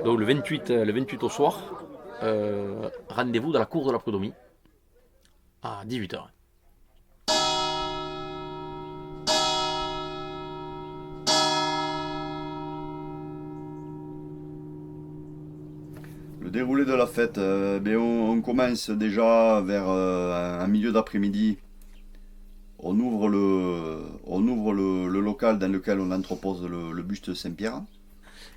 Donc le 28 au soir, rendez-vous dans la cour de la Prud'homie à 18h. Le déroulé de la fête, on commence déjà vers un milieu d'après-midi. On ouvre le local dans lequel on entrepose le buste de Saint-Pierre.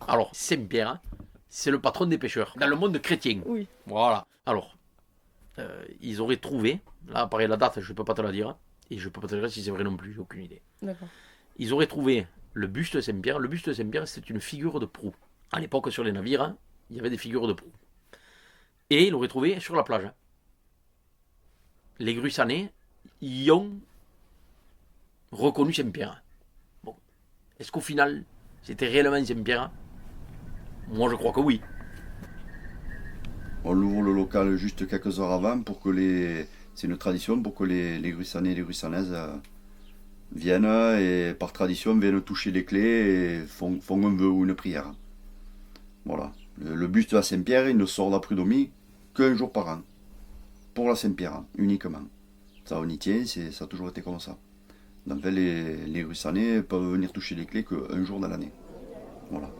Alors, Saint-Pierre, c'est le patron des pêcheurs, dans le monde chrétien. Oui. Voilà. Alors, ils auraient trouvé, là, pareil, la date, je ne peux pas te la dire, et je ne peux pas te dire si c'est vrai non plus, j'ai aucune idée. D'accord. Ils auraient trouvé le buste de Saint-Pierre. Le buste de Saint-Pierre, c'est une figure de proue. À l'époque, sur les navires, il y avait des figures de proue. Et ils l'auraient trouvé sur la plage. Les Gruissanais y ont reconnu Saint-Pierre. Bon. Est-ce qu'au final, c'était réellement Saint-Pierre? Moi, je crois que oui. On ouvre le local juste quelques heures avant pour que c'est une tradition pour que les Gruissanais et les Gruissanaises viennent et par tradition viennent toucher les clés et font un vœu ou une prière. Voilà. Le buste à Saint-Pierre, il ne sort de la Prud'homie qu'un jour par an. Pour la Saint-Pierre, uniquement. Ça, on y tient, ça a toujours été comme ça. Donc les Gruissanais peuvent venir toucher les clés qu'un jour dans l'année. Voilà.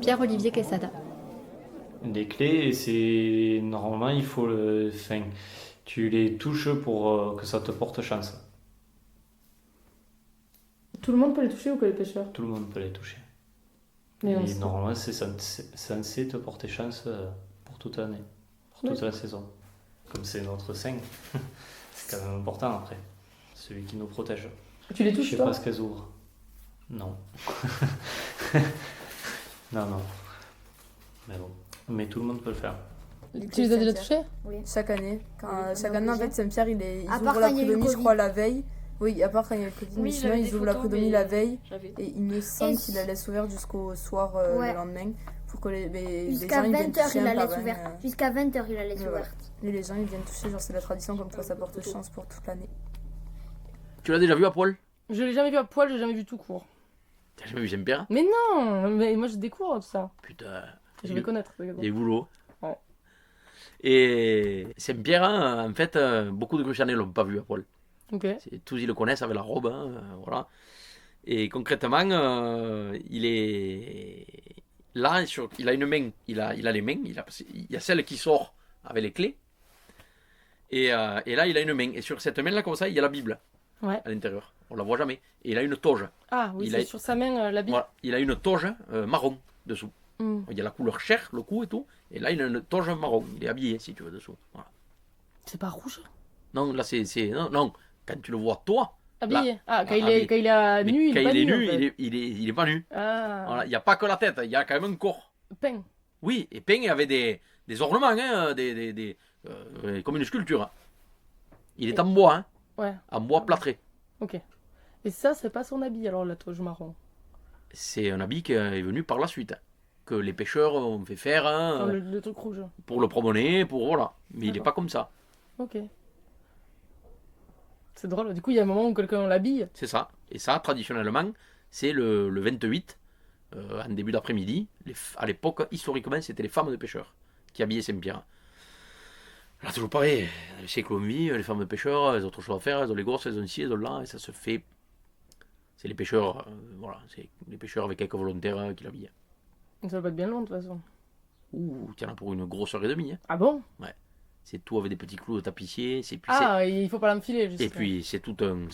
Pierre-Olivier Quesada. Les clés, c'est normalement il faut tu les touches pour que ça te porte chance. Tout le monde peut les toucher ou que les pêcheurs? Tout le monde peut les toucher. Mais Et normalement, c'est censé te porter chance pour toute l'année, pour toute la saison. Comme c'est notre saint, c'est quand même important après. Celui qui nous protège. Tu les touches, Je sais toi? pas ce qu'elles ouvrent. Non. non. Mais bon. Mais tout le monde peut le faire. Tu les as déjà touchés? Oui. Chaque année. Chaque année, en fait, Saint-Pierre, ils ouvrent la quand il y a eu le Prud'homie, je Covid. crois, la veille. Oui, à part quand il y a le Covid, mais sinon, ils ouvrent la Prud'homie la veille. Et il me semble qu'ils la laissent ouverte jusqu'au soir le lendemain. Pour que les Jusqu'à gens, ils viennent 20h, toucher il la un par laisse un, ouverte. Jusqu'à 20h, il la laisse ouverte. Et les gens, ils viennent toucher, genre c'est la tradition, comme quoi ça porte chance pour toute l'année. Tu l'as déjà vu à poil? Je l'ai jamais vu à poil, j'ai jamais vu tout court. T'as jamais vu Saint-Pierre? Mais non, mais moi je découvre tout ça. Putain. Je vais connaître. Des boulots. Ouais. Et Saint-Pierre, en fait, beaucoup de Gruissanais ne l'ont pas vu à poil. Ok. Tous ils le connaissent avec la robe, voilà. Et concrètement, il est là, il a une main, il a les mains, il y a celle qui sort avec les clés. Et là, il a une main. Et sur cette main-là, comme ça, il y a la Bible à l'intérieur. On la voit jamais. Et il a une toge. Ah oui, c'est sur sa main la Bible. Voilà, il a une toge marron dessous. Il y a la couleur chair, le cou et tout. Et là, il a une toge marron. Il est habillé, si tu veux, dessous. Voilà. C'est pas rouge? Non, là, non. Quand tu le vois, toi. Habillé. Là, quand il est nu, quand il est pas nu. nu, En fait. il est pas nu. Ah. Voilà, il n'y a pas que la tête, il y a quand même un corps. Peint. Oui, et peint avec des ornements, hein, comme une sculpture. Hein. Il est en bois, hein. Ouais. En bois plâtré. Ok. Et ça, c'est pas son habit alors, la toge marron. C'est un habit qui est venu par la suite. Que les pêcheurs ont fait faire. Hein, le truc rouge. Pour le promener, voilà. Mais il n'est pas comme ça. Ok. C'est drôle. Du coup, il y a un moment où quelqu'un l'habille. C'est ça. Et ça, traditionnellement, c'est le 28, en début d'après-midi. À l'époque, historiquement, c'était les femmes de pêcheurs qui habillaient Saint-Pierre. Là, toujours pareil. Dans le siècle où on vit, les femmes de pêcheurs, elles ont autre chose à faire. Elles ont les gosses, elles ont ci, elles ont là. Et ça se fait. C'est les pêcheurs, voilà. C'est les pêcheurs avec quelques volontaires qui l'habillent. Ça va pas être bien long, de toute façon. Ouh, tiens, pour une grosse heure et demie. Hein. Ah bon? Ouais. C'est tout avec des petits clous de tapissier. Il faut pas l'enfiler, juste. Et puis, c'est tout un.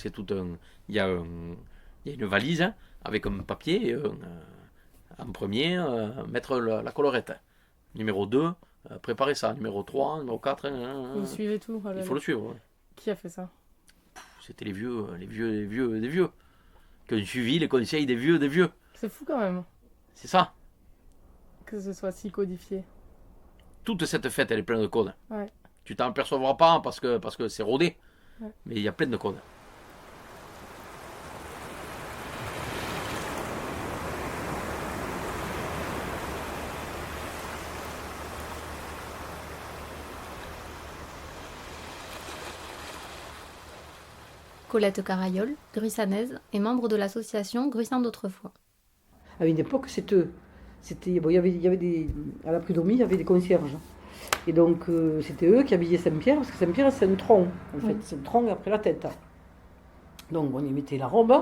Il y a une valise hein, avec un papier. Et, en premier, mettre la collerette. Numéro 2, préparer ça. Numéro 3, numéro 4. Vous suivez tout. Il faut le suivre. Ouais. Qui a fait ça? C'était les vieux. Qui ont suivi les conseils des vieux. C'est fou quand même. C'est ça. Que ce soit si codifié. Toute cette fête, elle est pleine de codes. Ouais. Tu t'en apercevras pas parce que c'est rodé. Ouais. Mais il y a plein de codes. Colette Carayol, gruissanaise et membre de l'association Gruissant d'autrefois. À une époque, il y avait à la prud'homie, il y avait des concierges. Et donc, c'était eux qui habillaient Saint-Pierre, parce que Saint-Pierre, c'est un tronc, en fait. C'est un tronc après la tête. Donc, on y mettait la robe,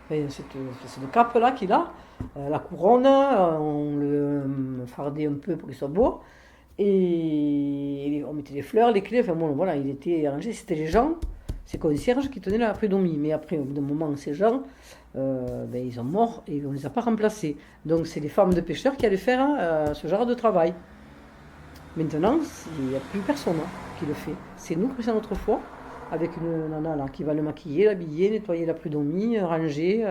cette cape-là qu'il a, la couronne, on le fardait un peu pour qu'il soit beau. Et on mettait les fleurs, les clés, enfin bon, voilà, il était arrangé. C'était les gens, ces concierges qui tenaient la prud'homie. Mais après, au bout d'un moment, ces gens, ils sont morts et on ne les a pas remplacés. Donc, c'est les femmes de pêcheurs qui allaient faire ce genre de travail. Maintenant, il n'y a plus personne qui le fait. C'est nous, Gruissant d'autrefois, avec une nana là, qui va le maquiller, l'habiller, nettoyer la prud'homie, ranger,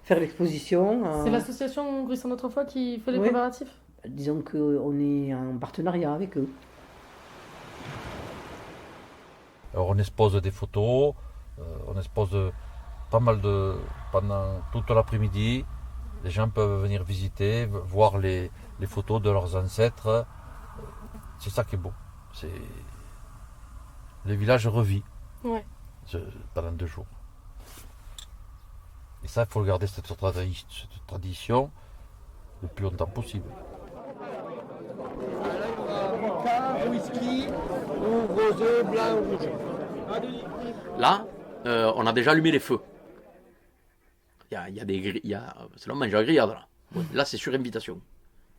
faire l'exposition. C'est l'association Gruissant d'autrefois qui fait les Oui. préparatifs? Disons qu'on est en partenariat avec eux. Alors on expose des photos, on expose pas mal pendant toute l'après-midi. Les gens peuvent venir visiter, voir les photos de leurs ancêtres. C'est ça qui est beau. Le village revit pendant 2 jours. Et ça, il faut garder cette tradition le plus longtemps possible. Là, on a déjà allumé les feux. C'est là on mange la grillade là. Ouais, là c'est sur invitation.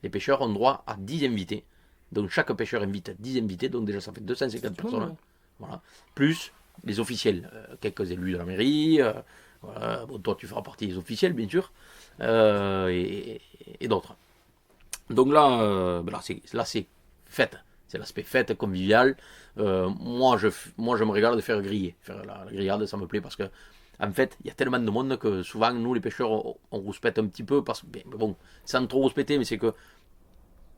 Les pêcheurs ont droit à 10 invités. Donc chaque pêcheur invite 10 invités, donc déjà ça fait 250 personnes. Voilà. Plus les officiels, quelques élus de la mairie, voilà. Bon, toi tu feras partie des officiels bien sûr, et d'autres. Donc là, là c'est fête, c'est l'aspect fête convivial. Moi je me régale de faire griller, faire la grillade, ça me plaît parce que en fait il y a tellement de monde que souvent nous les pêcheurs on rouspète un petit peu parce que bon, sans trop rouspéter, mais c'est que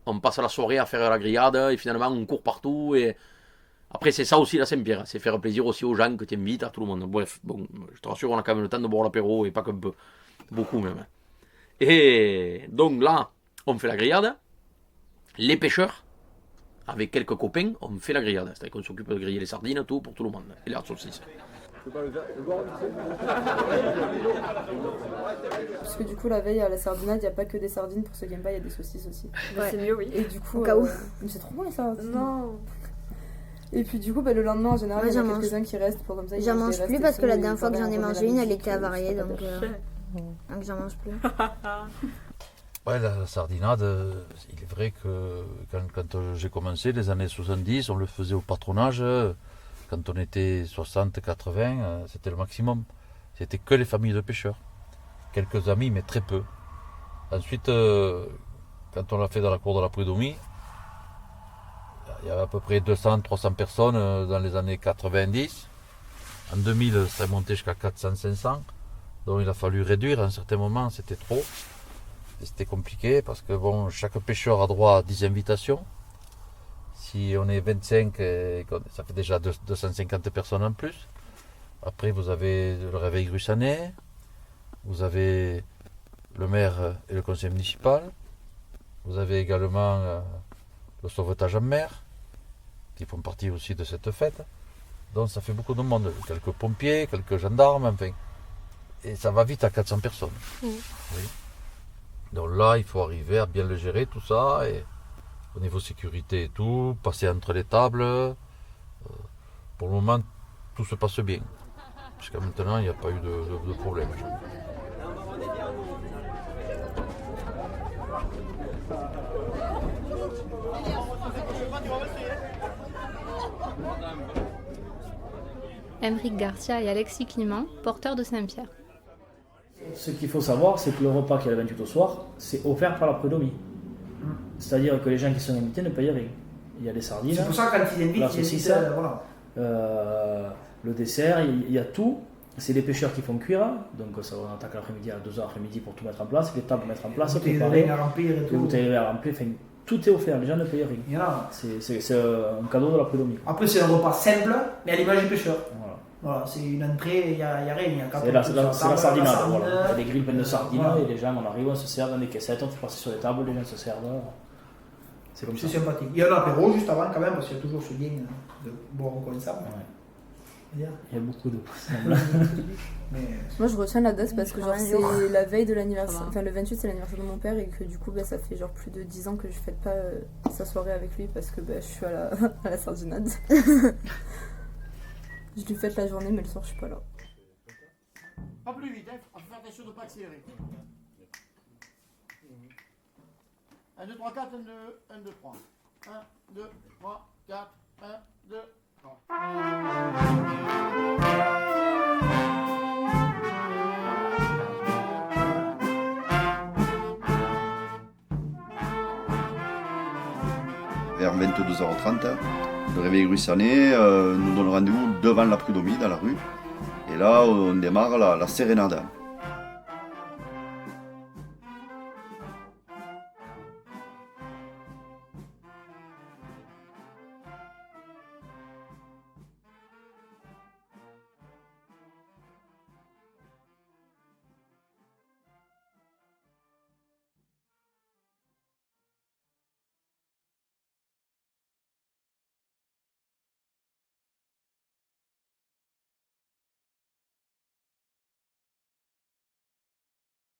on passe la soirée à faire la grillade et finalement on court partout. Et après c'est ça aussi la Saint-Pierre, c'est faire plaisir aussi aux gens que tu invites, à tout le monde. Bref, bon, je te rassure, on a quand même le temps de boire l'apéro et pas qu'un peu, beaucoup même. Et donc là, on fait la grillade. Les pêcheurs, avec quelques copains, on fait la grillade. C'est-à-dire qu'on s'occupe de griller les sardines, tout pour tout le monde. Et la saucisse. Parce que du coup, la veille à la sardinade, il n'y a pas que des sardines, pour ceux qui n'aiment pas, il y a des saucisses aussi. Ouais. C'est mieux, oui. Et du coup, Au cas où. mais c'est trop bon les sardines. Non. Et puis du coup, le lendemain, en général, Ouais, il y a j'en mange. quelques-uns qui restent pour comme ça. ils J'en mangent mange des plus restes parce et que la tout, dernière et fois que pareil, j'en ai on remet mangé la une, elle musique, était avariée, ça donc pêche. j'en mange plus. Ouais, la sardinade, il est vrai que quand j'ai commencé, les années 70, on le faisait au patronage. Quand on était 60, 80, c'était le maximum. C'était que les familles de pêcheurs. Quelques amis, mais très peu. Ensuite, quand on l'a fait dans la cour de la prud'homie, il y avait à peu près 200, 300 personnes dans les années 90. En 2000, ça est monté jusqu'à 400, 500. Donc il a fallu réduire à un certain moment, c'était trop. Et c'était compliqué parce que bon, chaque pêcheur a droit à 10 invitations. Si on est 25, ça fait déjà 250 personnes en plus. Après, vous avez le réveil gruissanais, vous avez le maire et le conseil municipal, vous avez également le sauvetage en mer, qui font partie aussi de cette fête. Donc ça fait beaucoup de monde, quelques pompiers, quelques gendarmes, enfin. Et ça va vite à 400 personnes. Oui. Donc là, il faut arriver à bien le gérer, tout ça, et au niveau sécurité et tout, passer entre les tables. Pour le moment, tout se passe bien. Jusqu'à maintenant, il n'y a pas eu de problème. Henrik Garcia et Alexis Climent, porteurs de Saint-Pierre. Ce qu'il faut savoir, c'est que le repas qui est le 28 au soir, c'est offert par la prud'homie. C'est-à-dire que les gens qui sont invités ne payent rien. Il y a des sardines, c'est pour ça que quand ils invitent, la saucisse, voilà. Le dessert, il y a tout. C'est les pêcheurs qui font cuire, donc ça, on attaque l'après-midi à 2h l'après-midi pour tout mettre en place, les tables mettre en place, préparer, les bouteilles à remplir, enfin, tout est offert, les gens ne payent rien. Voilà. C'est un cadeau de la prud'homie. Après, c'est un repas simple, mais à l'image du pêcheur. Voilà, c'est une entrée, il n'y a rien. C'est la sardinade, voilà. Il y a des grilles pleines de sardines, et les gens, on arrive, on se sert dans des caissettes, on fait passer sur les tables, les gens se servent. C'est comme ça. C'est sympathique. Il y a un apéro juste avant quand même, parce qu'il y a toujours ce lien de boire encore ensemble. Il y a beaucoup d'eau. Moi je retiens la date parce que genre c'est la veille de l'anniversaire, enfin le 28 c'est l'anniversaire de mon père et que du coup ça fait genre plus de 10 ans que je fête pas sa soirée avec lui parce que je suis à la sardinade. Je lui fête la journée mais le soir je suis pas là. Pas plus vite, hein, faut faire attention de ne pas accélérer. 1, 2, 3, 4, 1, 2, 3. 1, 2, 3, 4, 1, 2, 3. Vers 22h30, le réveil gruissané nous donne rendez-vous devant la prud'homme dans la rue. Et là, on démarre la sérénade.